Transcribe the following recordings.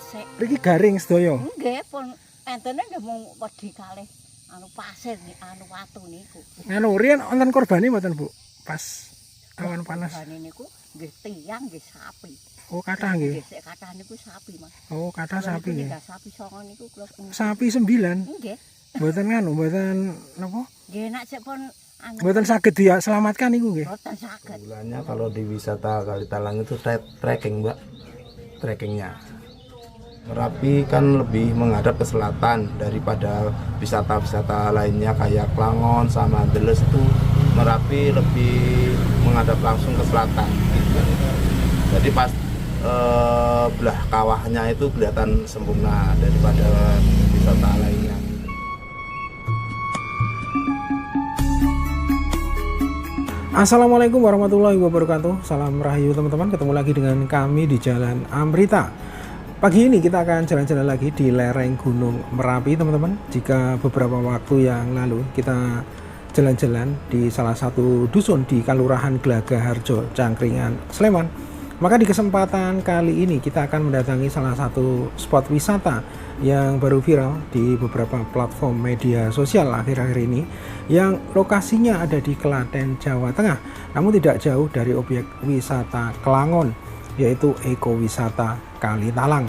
resik. Mriki garing sedaya. Nggih, pun entene nggih mung wedi kalih pasir anu watu niku. Anu riyen wonten korbane mboten, Bu? Pas awan panas. Korbane niku nggih tiyang nggih sapi. Oh, kathah nggih. Sik kathah niku sapi, Mas. Oh, kathah sapi nggih. Sapi songo niku kula. Sapi 9. Nggih. Mboten nganu, mboten napa? Nggih nek sik pun Mboten saged diselamatkan niku nggih. mboten saged. Bulannya kalau di wisata Kalitalang itu trekking, Mbak. Trekkingnya. Merapi kan lebih menghadap ke selatan daripada wisata-wisata lainnya kayak Klangon sama Deles itu Merapi lebih menghadap langsung ke selatan gitu. Jadi pas belah kawahnya itu kelihatan sempurna daripada wisata lainnya. Assalamualaikum warahmatullahi wabarakatuh. Salam rahayu teman-teman. Ketemu lagi dengan kami di Jalan Amrita. Pagi ini kita akan jalan-jalan lagi di lereng Gunung Merapi, teman-teman. Jika beberapa waktu yang lalu kita jalan-jalan di salah satu dusun di Kelurahan Glagaharjo, Cangkringan, Sleman, maka di kesempatan kali ini kita akan mendatangi salah satu spot wisata yang baru viral di beberapa platform media sosial akhir-akhir ini, yang lokasinya ada di Klaten, Jawa Tengah, namun tidak jauh dari objek wisata Klangon, yaitu ekowisata Kalitalang.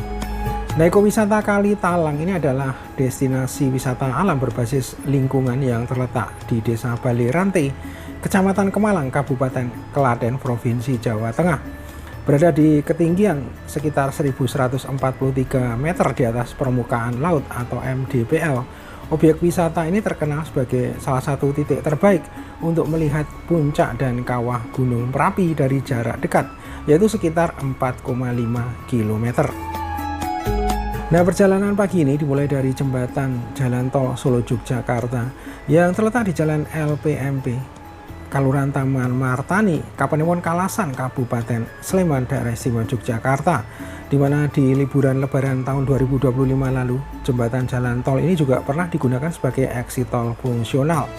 Nah, ekowisata Kalitalang ini adalah destinasi wisata alam berbasis lingkungan yang terletak di Desa Balirante, Kecamatan Kemalang, Kabupaten Klaten, Provinsi Jawa Tengah. Berada di ketinggian sekitar 1143 meter di atas permukaan laut atau MDPL. Objek wisata ini terkenal sebagai salah satu titik terbaik untuk melihat puncak dan kawah Gunung Merapi dari jarak dekat, yaitu sekitar 4,5 km. Nah, perjalanan pagi ini dimulai dari jembatan Jalan Tol Solo Yogyakarta yang terletak di Jalan LPMP, Kelurahan Taman Martani, Kapanewon Kalasan, Kabupaten Sleman, Daerah Istimewa Yogyakarta, di mana di liburan Lebaran tahun 2025 lalu, jembatan jalan tol ini juga pernah digunakan sebagai exit tol fungsional.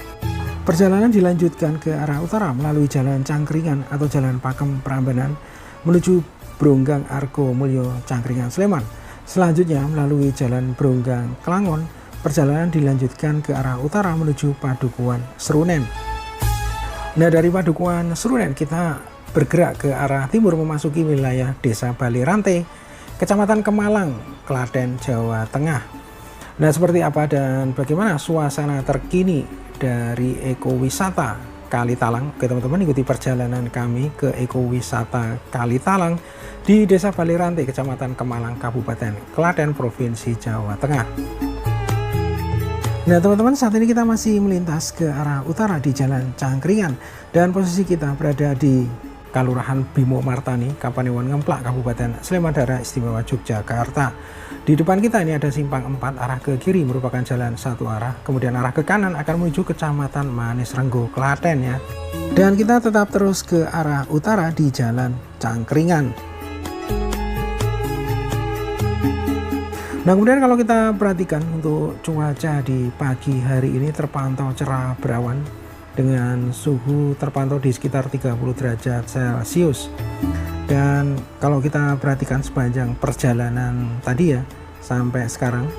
Perjalanan dilanjutkan ke arah utara melalui Jalan Cangkringan atau Jalan Pakem Prambanan menuju Bronggang Argo Mulyo, Cangkringan, Sleman. Selanjutnya melalui Jalan Bronggang Klangon, perjalanan dilanjutkan ke arah utara menuju Padukuhan Serunen. Nah, dari Padukuhan Serunen kita bergerak ke arah timur memasuki wilayah Desa Balirante, Kecamatan Kemalang, Klaten, Jawa Tengah. Nah, seperti apa dan bagaimana suasana terkini dari ekowisata Kalitalang? Oke teman-teman, ikuti perjalanan kami ke ekowisata Kalitalang di Desa Balirante, Kecamatan Kemalang, Kabupaten Klaten, Provinsi Jawa Tengah. Nah teman-teman, saat ini kita masih melintas ke arah utara di Jalan Cangkringan dan posisi kita berada di Kelurahan Bimo Martani, Kapanewon Ngemplak, Kabupaten Sleman, Daerah Istimewa Yogyakarta. Di depan kita ini ada simpang 4 arah ke kiri merupakan jalan satu arah, kemudian arah ke kanan akan menuju Kecamatan Manis Renggo, Klaten ya. Dan kita tetap terus ke arah utara di Jalan Cangkringan. Nah, kemudian kalau kita perhatikan untuk cuaca di pagi hari ini terpantau cerah berawan dengan suhu terpantau di sekitar 30 derajat Celcius. Dan kalau kita perhatikan sepanjang perjalanan tadi ya sampai sekarang,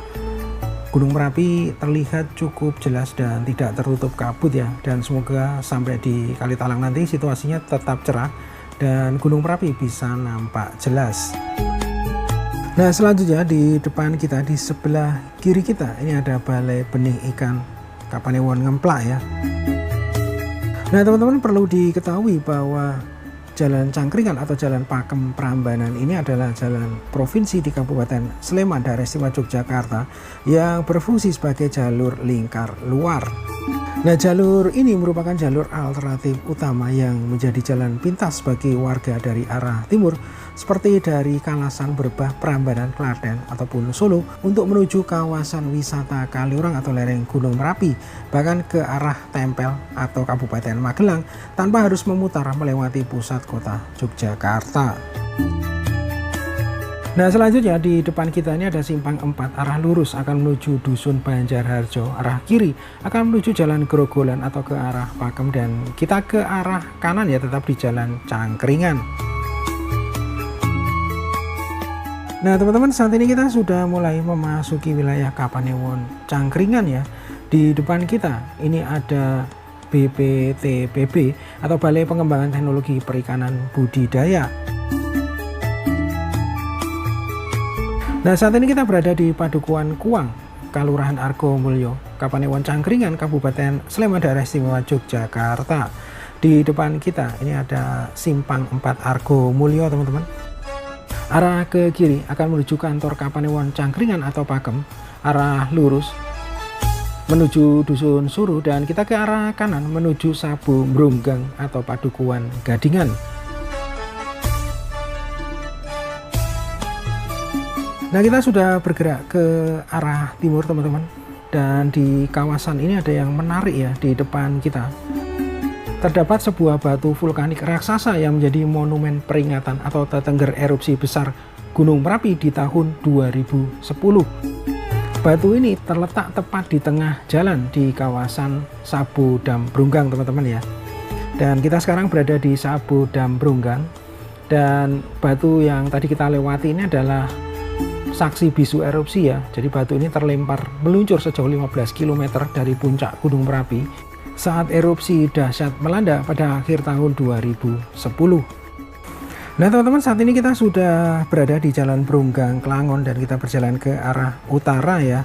Gunung Merapi terlihat cukup jelas dan tidak tertutup kabut ya. Dan semoga sampai di Kalitalang nanti situasinya tetap cerah dan Gunung Merapi bisa nampak jelas. Nah, selanjutnya di depan kita di sebelah kiri kita ini ada Balai Benih Ikan Kapanewon Ngemplak ya. Nah teman-teman, perlu diketahui bahwa Jalan Cangkringan atau Jalan Pakem Prambanan ini adalah jalan provinsi di Kabupaten Sleman, Daerah Istimewa Yogyakarta yang berfungsi sebagai jalur lingkar luar. Nah, jalur ini merupakan jalur alternatif utama yang menjadi jalan pintas bagi warga dari arah timur seperti dari Kalasan, Berbah, Prambanan, Klaten ataupun Solo untuk menuju kawasan wisata Kaliurang atau lereng Gunung Merapi, bahkan ke arah Tempel atau Kabupaten Magelang tanpa harus memutar melewati pusat kota Yogyakarta. Nah, selanjutnya di depan kita ini ada simpang 4 arah lurus akan menuju Dusun Banjarharjo, arah kiri akan menuju Jalan Grogolan atau ke arah Pakem, dan kita ke arah kanan ya tetap di Jalan Cangkringan. Nah teman-teman, saat ini kita sudah mulai memasuki wilayah Kapanewon Cangkringan ya. Di depan kita ini ada BPTPB atau Balai Pengembangan Teknologi Perikanan Budidaya. Nah saat ini kita berada di Padukuhan Kuang, Kelurahan Argomulyo, Kapanewon Cangkringan, Kabupaten Sleman, Daerah Istimewa Yogyakarta. Di depan kita ini ada Simpang 4 Argomulyo teman-teman. Arah ke kiri akan menuju kantor Kapanewon Cangkringan atau Pakem, arah lurus menuju Dusun Suruh, dan kita ke arah kanan menuju Sabu Bronggang atau Padukuhan Gadingan. Nah kita sudah bergerak ke arah timur teman-teman, dan di kawasan ini ada yang menarik ya. Di depan kita terdapat sebuah batu vulkanik raksasa yang menjadi monumen peringatan atau tetengger erupsi besar Gunung Merapi di tahun 2010. Batu ini terletak tepat di tengah jalan di kawasan Sabu Dam Bronggang teman-teman ya. Dan kita sekarang berada di Sabu Dam Bronggang, dan batu yang tadi kita lewati ini adalah saksi bisu erupsi ya. Jadi batu ini terlempar meluncur sejauh 15 km dari puncak Gunung Merapi saat erupsi dahsyat melanda pada akhir tahun 2010. Nah teman-teman, saat ini kita sudah berada di Jalan Bronggang Klangon dan kita berjalan ke arah utara ya.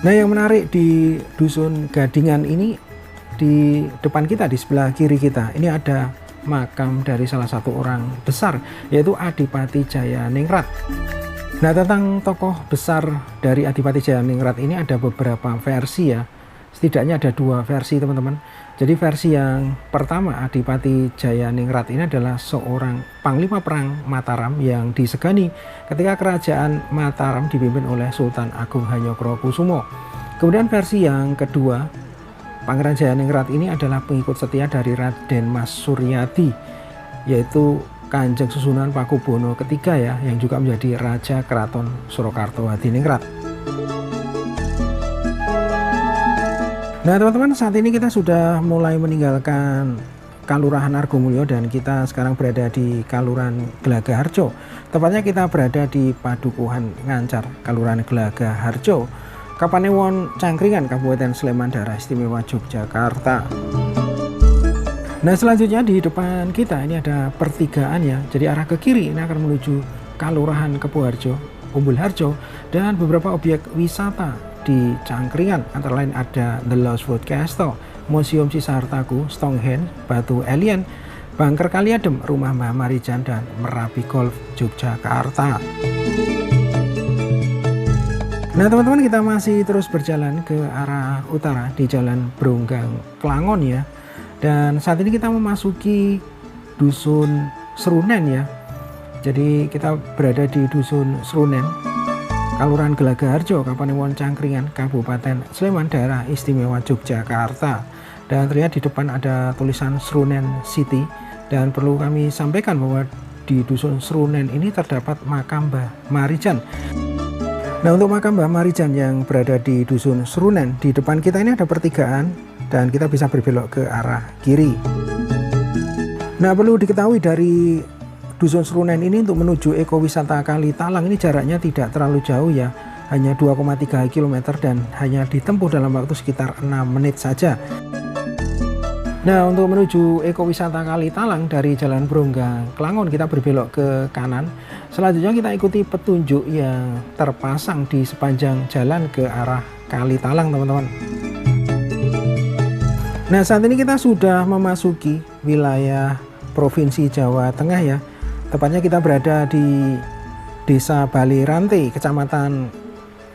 Nah yang menarik di Dusun Gadingan ini, di depan kita, di sebelah kiri kita, ini ada makam dari salah satu orang besar, yaitu Adipati Jayaningrat. Nah tentang tokoh besar dari Adipati Jayaningrat ini ada beberapa versi ya. Setidaknya ada dua versi teman-teman. Jadi versi yang pertama, Adipati Jayaningrat ini adalah seorang panglima perang Mataram yang disegani ketika kerajaan Mataram dipimpin oleh Sultan Agung Hanyokrokusumo. Kemudian versi yang kedua, Pangeran Jayaningrat ini adalah pengikut setia dari Raden Mas Suryadi, yaitu Kanjeng Susunan Pakubono III ya, yang juga menjadi Raja Keraton Surakarta Hadiningrat. Nah teman-teman, saat ini kita sudah mulai meninggalkan Kelurahan Argomulyo dan kita sekarang berada di Kelurahan Gelagaharjo. Tepatnya kita berada di Padukuhan Ngancar, Kelurahan Gelagaharjo, Kapanewon Cangkringan, Kabupaten Sleman, Daerah Istimewa Yogyakarta. Nah selanjutnya di depan kita ini ada pertigaan ya. Jadi arah ke kiri ini akan menuju Kelurahan Kepuharjo, Umbul Harjo, dan beberapa objek wisata di Cangkringan, antara lain ada The Lost Wood Castle, Museum Sisa Hartaku, Stonehenge, Batu Alien, Bangker Kaliadem, Rumah Mbah Marijan, dan Merapi Golf Yogyakarta. Nah teman-teman, kita masih terus berjalan ke arah utara di Jalan Bronggang Klangon ya. Dan saat ini kita memasuki Dusun Srunen ya. Jadi kita berada di Dusun Srunen, Kelurahan Gelagaharjo, Kapanewon Cangkringan, Kabupaten Sleman, Daerah Istimewa Yogyakarta. Dan terlihat di depan ada tulisan Srunen City, dan perlu kami sampaikan bahwa di Dusun Srunen ini terdapat makam Mbah Marijan. Nah untuk makam Mbah Marijan yang berada di Dusun Srunen, di depan kita ini ada pertigaan dan kita bisa berbelok ke arah kiri. Nah perlu diketahui dari Dusun Srunen ini untuk menuju ekowisata Kali Talang ini jaraknya tidak terlalu jauh ya, hanya 2,3 km dan hanya ditempuh dalam waktu sekitar 6 menit saja. Nah untuk menuju ekowisata Kali Talang dari Jalan Bronggang Klangon kita berbelok ke kanan. Selanjutnya kita ikuti petunjuk yang terpasang di sepanjang jalan ke arah Kali Talang teman-teman. Nah saat ini kita sudah memasuki wilayah Provinsi Jawa Tengah ya. Tepatnya kita berada di Desa Bali Rantai, Kecamatan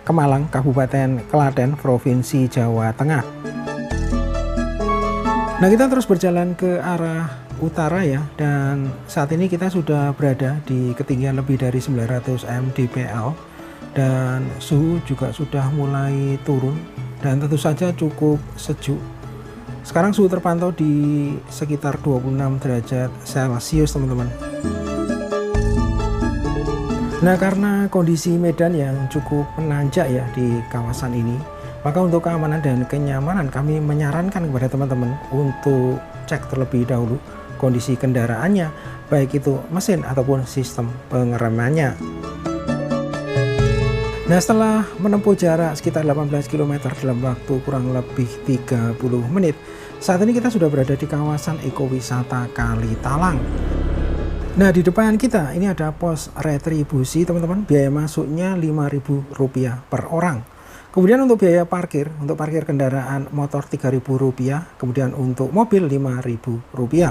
Kemalang, Kabupaten Klaten, Provinsi Jawa Tengah. Nah kita terus berjalan ke arah utara ya, dan saat ini kita sudah berada di ketinggian lebih dari 900 mdpl dan suhu juga sudah mulai turun dan tentu saja cukup sejuk. Sekarang suhu terpantau di sekitar 26 derajat Celcius teman-teman. Nah karena kondisi medan yang cukup menanjak ya di kawasan ini, maka untuk keamanan dan kenyamanan kami menyarankan kepada teman-teman untuk cek terlebih dahulu kondisi kendaraannya, baik itu mesin ataupun sistem pengeremannya. Nah, setelah menempuh jarak sekitar 18 km dalam waktu kurang lebih 30 menit, saat ini kita sudah berada di kawasan ekowisata Kali Talang. Nah, di depan kita ini ada pos retribusi teman-teman, biaya masuknya Rp5.000 per orang. Kemudian untuk biaya parkir, untuk parkir kendaraan motor Rp3.000, kemudian untuk mobil Rp5.000.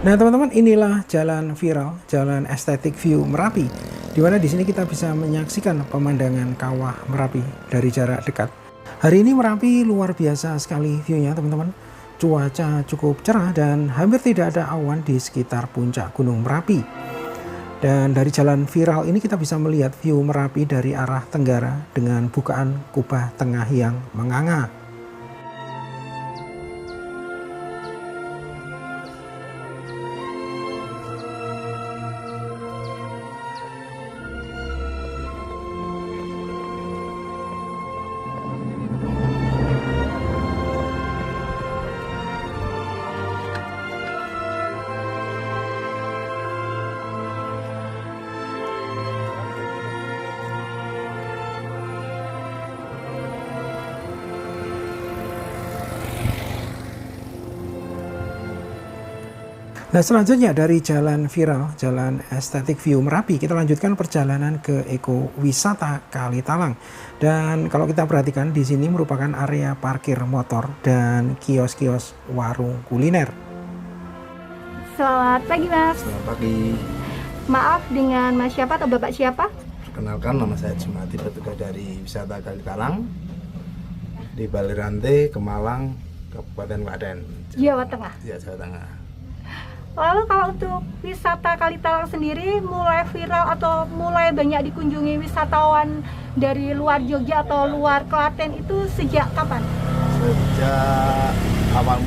Nah teman-teman, inilah jalan viral, jalan estetik view Merapi, di mana di sini kita bisa menyaksikan pemandangan kawah Merapi dari jarak dekat. Hari ini Merapi luar biasa sekali view-nya teman-teman. Cuaca cukup cerah dan hampir tidak ada awan di sekitar puncak Gunung Merapi. Dan dari jalan viral ini kita bisa melihat view Merapi dari arah tenggara dengan bukaan kubah tengah yang menganga. Nah selanjutnya dari jalan viral, jalan estetik view Merapi, kita lanjutkan perjalanan ke ekowisata Kali Talang. Dan kalau kita perhatikan di sini merupakan area parkir motor dan kios-kios warung kuliner. Selamat pagi Mas. Selamat pagi. Maaf, dengan Mas siapa atau Bapak siapa? Perkenalkan, nama saya Jumati, petugas dari wisata Kali Talang di Balirante, Kemalang, Kabupaten Klaten, Jawa Tengah. Ya, Jawa Tengah. Lalu kalau untuk wisata Kali Talang sendiri mulai viral atau mulai banyak dikunjungi wisatawan dari luar Jogja atau luar Klaten itu sejak kapan? Sejak awal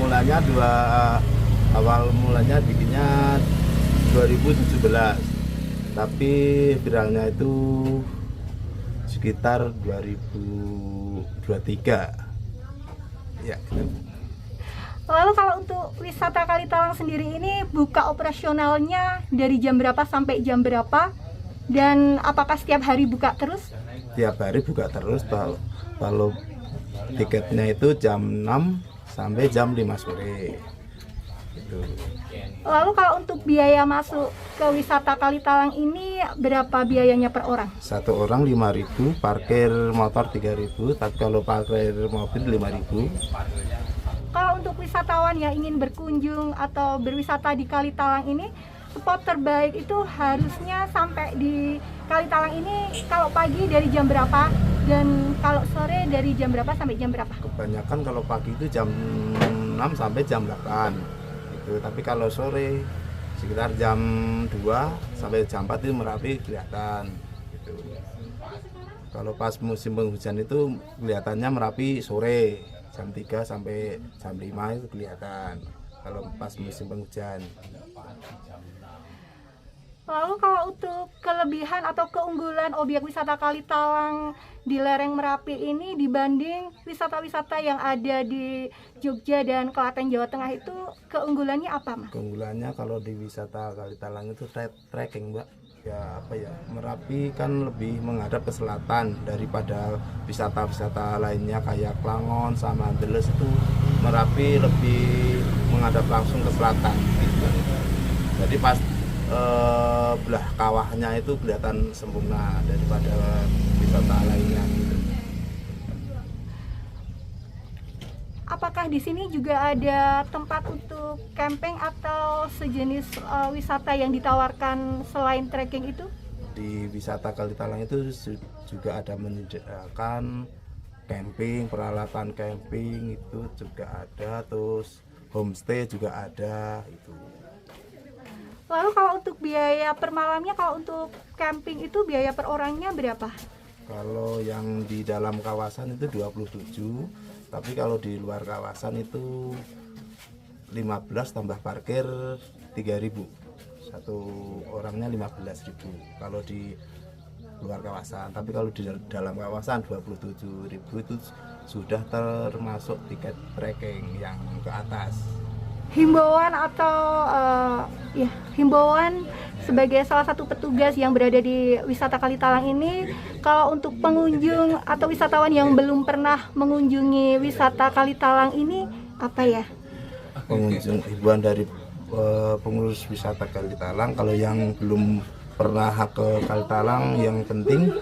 mulanya bikinnya 2017, tapi viralnya itu sekitar 2023 ya gitu. Lalu kalau untuk wisata Kali Talang sendiri ini buka operasionalnya dari jam berapa sampai jam berapa? Dan apakah setiap hari buka terus? Tiap hari buka terus. Kalau tiketnya itu jam 6 sampai jam 5 sore gitu. Lalu kalau untuk biaya masuk ke wisata Kali Talang ini berapa biayanya per orang? Satu orang 5.000, parkir motor 3.000, tapi kalau parkir mobil 5.000. Kalau untuk wisatawan yang ingin berkunjung atau berwisata di Kali Talang ini, spot terbaik itu harusnya sampai di Kali Talang ini kalau pagi dari jam berapa dan kalau sore dari jam berapa sampai jam berapa? Kebanyakan kalau pagi itu jam 6 sampai jam 8 gitu. Tapi kalau sore sekitar jam 2 sampai jam 4 itu Merapi kelihatan gitu. Kalau pas musim penghujan itu kelihatannya Merapi sore jam 3 sampai jam 5 itu kelihatan kalau pas musim penghujan. Lalu kalau untuk kelebihan atau keunggulan objek wisata Kali Talang di lereng Merapi ini dibanding wisata-wisata yang ada di Jogja dan Klaten Jawa Tengah itu keunggulannya apa, Mas? Keunggulannya kalau di wisata Kali Talang itu trekking, Mbak. Ya apa ya, Merapi kan lebih menghadap ke selatan daripada wisata-wisata lainnya kayak Klangon sama Andeles. Itu Merapi lebih menghadap langsung ke selatan gitu. Jadi pas belah kawahnya itu kelihatan sempurna daripada wisata lainnya gitu. Apakah di sini juga ada tempat untuk camping atau sejenis wisata yang ditawarkan selain trekking itu? Di wisata Kali Talang itu juga ada menyediakan camping, peralatan camping itu juga ada, terus homestay juga ada itu. Lalu kalau untuk biaya per malamnya, kalau untuk camping itu biaya per orangnya berapa? Kalau yang di dalam kawasan itu 27, tapi kalau di luar kawasan itu 15 tambah parkir 3.000. Satu orangnya 15.000 kalau di luar kawasan. Tapi kalau di dalam kawasan 27.000 itu sudah termasuk tiket trekking yang ke atas. Himbauan atau himbauan sebagai salah satu petugas yang berada di wisata Kalitalang ini, kalau untuk pengunjung atau wisatawan yang belum pernah mengunjungi wisata Kalitalang ini, apa ya? Pengunjung hiburan dari pengurus wisata Kalitalang, kalau yang belum pernah ke Kalitalang, yang penting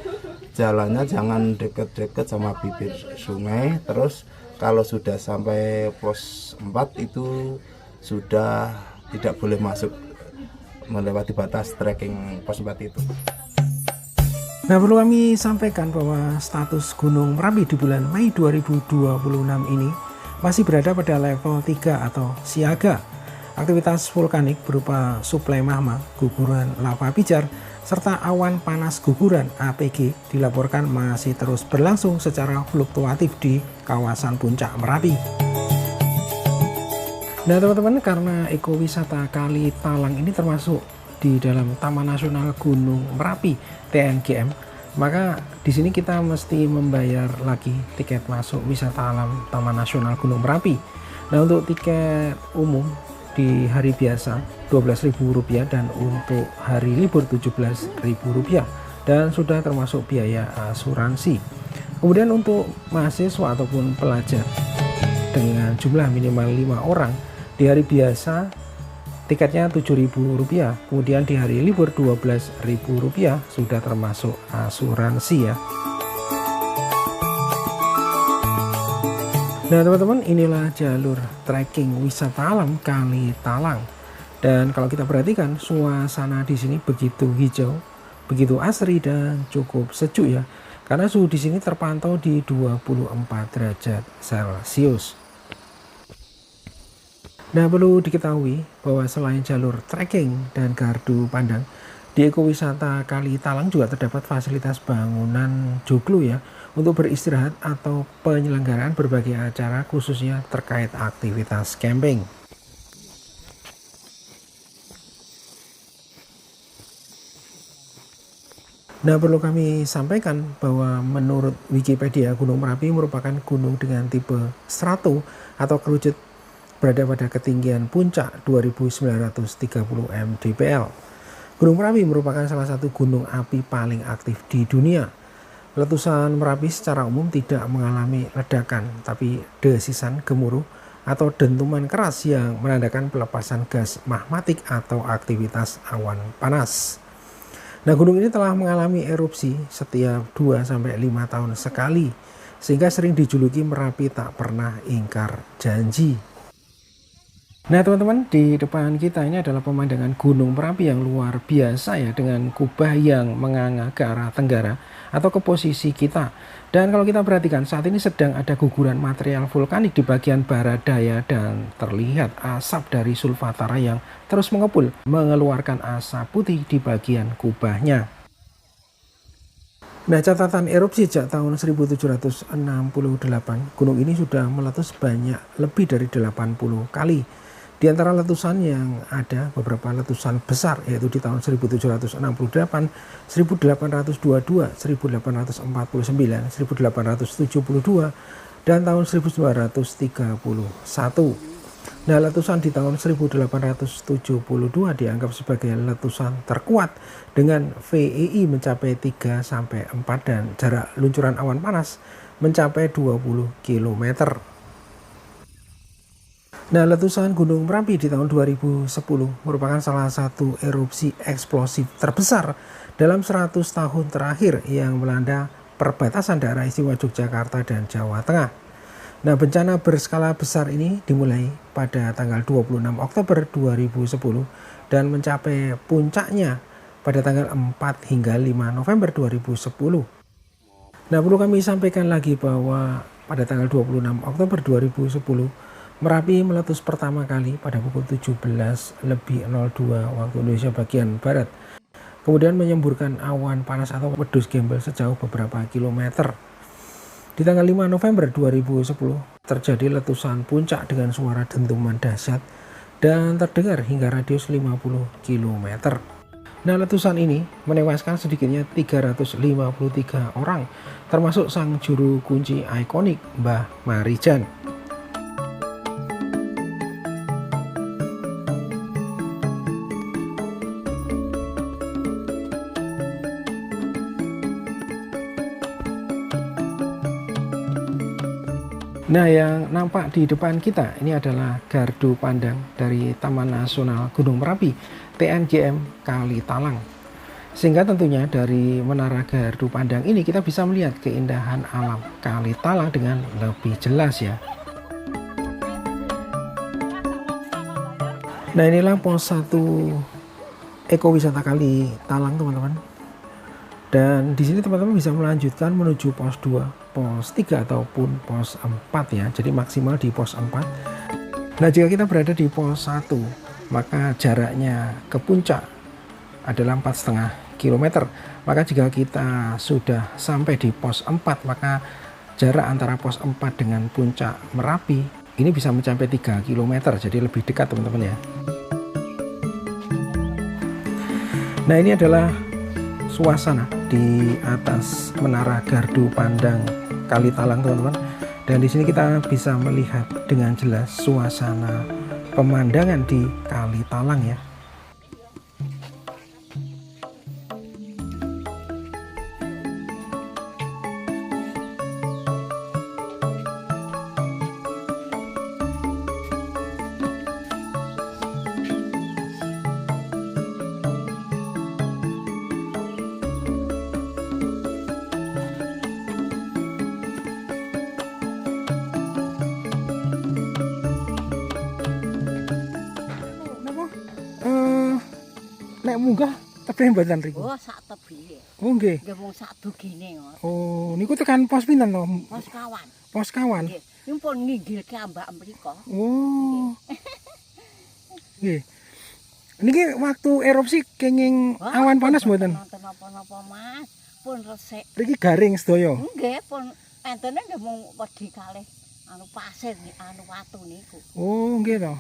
jalannya jangan deket-deket sama bibir sungai. Terus kalau sudah sampai pos 4 itu sudah tidak boleh masuk melewati batas trekking pos 4 itu. Nah, perlu kami sampaikan bahwa status Gunung Merapi di bulan Mei 2026 ini masih berada pada level 3 atau siaga. Aktivitas vulkanik berupa suplai magma, guguran lava pijar, serta awan panas guguran APG dilaporkan masih terus berlangsung secara fluktuatif di kawasan puncak Merapi. Nah teman-teman, karena ekowisata Kalitalang ini termasuk di dalam Taman Nasional Gunung Merapi TNGM, maka di sini kita mesti membayar lagi tiket masuk wisata alam Taman Nasional Gunung Merapi. Nah untuk tiket umum di hari biasa Rp12.000 dan untuk hari libur Rp17.000 dan sudah termasuk biaya asuransi. Kemudian untuk mahasiswa ataupun pelajar dengan jumlah minimal 5 orang di hari biasa tiketnya Rp7.000, kemudian di hari libur Rp12.000 sudah termasuk asuransi ya. Nah teman-teman, inilah jalur trekking wisata alam Kalitalang. Dan kalau kita perhatikan suasana di sini begitu hijau, begitu asri dan cukup sejuk ya. Karena suhu di sini terpantau di 24 derajat Celcius. Nah perlu diketahui bahwa selain jalur trekking dan gardu pandang, di ekowisata Kalitalang juga terdapat fasilitas bangunan joglo ya untuk beristirahat atau penyelenggaraan berbagai acara khususnya terkait aktivitas camping. Nah perlu kami sampaikan bahwa menurut Wikipedia Gunung Merapi merupakan gunung dengan tipe strato atau kerucut berada pada ketinggian puncak 2930 mdpl. Gunung Merapi merupakan salah satu gunung api paling aktif di dunia. Letusan Merapi secara umum tidak mengalami ledakan, tapi desisan gemuruh atau dentuman keras yang menandakan pelepasan gas magmatik atau aktivitas awan panas. Nah, gunung ini telah mengalami erupsi setiap 2-5 tahun sekali, sehingga sering dijuluki Merapi tak pernah ingkar janji. Nah teman-teman, di depan kita ini adalah pemandangan Gunung Merapi yang luar biasa ya, dengan kubah yang menganga ke arah tenggara atau ke posisi kita. Dan kalau kita perhatikan saat ini sedang ada guguran material vulkanik di bagian barat daya dan terlihat asap dari sulfatara yang terus mengepul mengeluarkan asap putih di bagian kubahnya. Nah catatan erupsi sejak tahun 1768 gunung ini sudah meletus banyak lebih dari 80 kali. Di antara letusan yang ada beberapa letusan besar yaitu di tahun 1768, 1822, 1849, 1872 dan tahun 1931. Nah letusan di tahun 1872 dianggap sebagai letusan terkuat dengan VEI mencapai 3-4 dan jarak luncuran awan panas mencapai 20 km. Nah, letusan Gunung Merapi di tahun 2010 merupakan salah satu erupsi eksplosif terbesar dalam 100 tahun terakhir yang melanda perbatasan daerah istimewa Yogyakarta dan Jawa Tengah. Nah, bencana berskala besar ini dimulai pada tanggal 26 Oktober 2010 dan mencapai puncaknya pada tanggal 4 hingga 5 November 2010. Nah, perlu kami sampaikan lagi bahwa pada tanggal 26 Oktober 2010 Merapi meletus pertama kali pada pukul 17:02 waktu Indonesia bagian Barat. Kemudian menyemburkan awan panas atau wedus gembel sejauh beberapa kilometer. Di tanggal 5 November 2010 terjadi letusan puncak dengan suara dentuman dahsyat dan terdengar hingga radius 50 km. Nah letusan ini menewaskan sedikitnya 353 orang termasuk sang juru kunci ikonik Mbah Marijan. Nah, yang nampak di depan kita ini adalah gardu pandang dari Taman Nasional Gunung Merapi, TNGM Kali Talang. Sehingga tentunya dari menara gardu pandang ini kita bisa melihat keindahan alam Kali Talang dengan lebih jelas ya. Nah, inilah pos 1 ekowisata Kali Talang, teman-teman. Dan di sini teman-teman bisa melanjutkan menuju pos 2, pos 3 ataupun pos 4 ya. Jadi maksimal di pos 4. Nah, jika kita berada di pos 1, maka jaraknya ke puncak adalah 4,5 km. Maka jika kita sudah sampai di pos 4, maka jarak antara pos 4 dengan puncak Merapi ini bisa mencapai 3 km. Jadi lebih dekat, teman-teman ya. Nah, ini adalah suasana di atas menara gardu pandang Kali Talang, teman-teman. Dan di sini kita bisa melihat dengan jelas suasana pemandangan di Kali Talang ya. Nek munggah tebih mboten riku. Oh, sak tebih. Oh nggih. Nggih wong sak dugine ngono. Oh, niku tekan pos pinten to? Pos kawan. Pos kawan. Nggih. Nyumpun nginggilke ambak mriko. Oh. Nggih. Niki waktu erupsi kenging awan panas mboten? Nonton apa-apa, Mas. Pun resik. Riki garing sedaya. Nggih, pun entene nggih mung wedi kalih anu pasir anu watu niku. Oh, nggih to.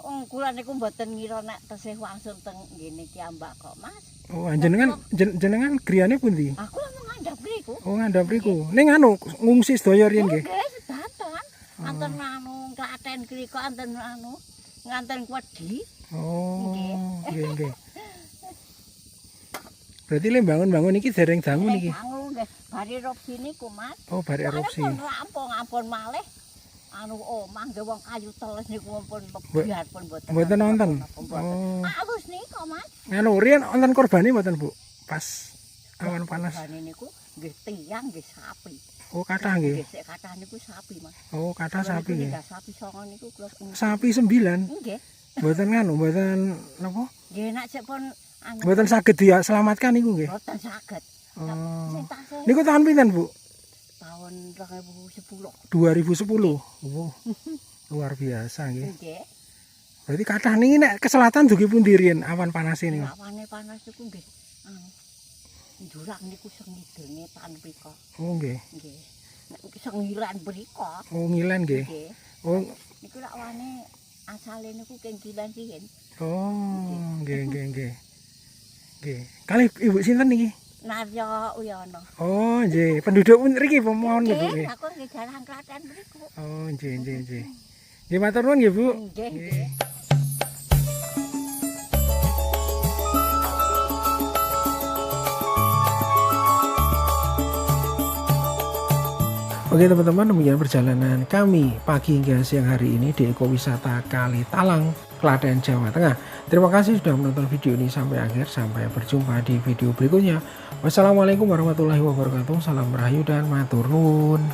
Kula niku mboten ngira nek tesih langsung teng ngene iki ambak kok, Mas. Oh, jenengan griyane pundi? Aku lah ngandhap mriku. Oh, ngandhap riku. Ning anu ngungsi sedaya riyen nggih. Nggih, sedatan. Anten anu Klaten kriko anten anu nganten wedi. Oh, nggih nggih. Berarti le bangun-bangun iki dereng dangu niki. Dangu nggih, bari erupsi niku, Mas. Oh, bari erupsi. Pun rampung ampun malih. Anu omah nggih wong kayu teles niku pun biar pun mboten. Mboten nonton. Oh. Halus niku, Mas. Anu riyen wonten korbane mboten, Bu? Pas awan panas. Korbane niku nggih tiyang nggih sapi. Oh, kathah nggih. Nggih, sik kathah niku sapi, Mas. Oh, kathah sapi nggih. Sapi songo niku kula. Sapi 9. Nggih. Mboten nganu, mboten napa? Nggih, nek sik pun anu. Mboten saged diselamatkan niku nggih. Mboten saged. Oh. Sing tasih Niku tahun pinten, Bu? tahun 2010. 2010. Oh. Luar biasa nggih. Nggih. Berarti kathah niki nek ke selatan dugi pundi riyen awan panas niku? Awane panas niku nggih. Jurang niku sengidul ngetan mriko. Oh nggih. Nggih. Nek sengilan mriko. Oh ngilen nggih. Nggih. Oh Niku lak wane asale niku kengkilan riyen. oh nggih nggih nggih. Nggih. Kalih Ibu sinten niki? Naryo Uyono. Oh nggih, penduduk mriki pemawon nggih Bu. Nggih, aku nggih jalan Klaten mriku. Oh nggih nggih nggih. Nggih matur nuwun nggih Bu. Nggih, nggih. Oke teman-teman, demikian perjalanan kami pagi hingga siang hari ini di ekowisata Kali Talang, Klaten, Jawa Tengah. Terima kasih sudah menonton video ini sampai akhir. Sampai berjumpa di video berikutnya. Wassalamualaikum warahmatullahi wabarakatuh. Salam rahayu dan matur nuwun.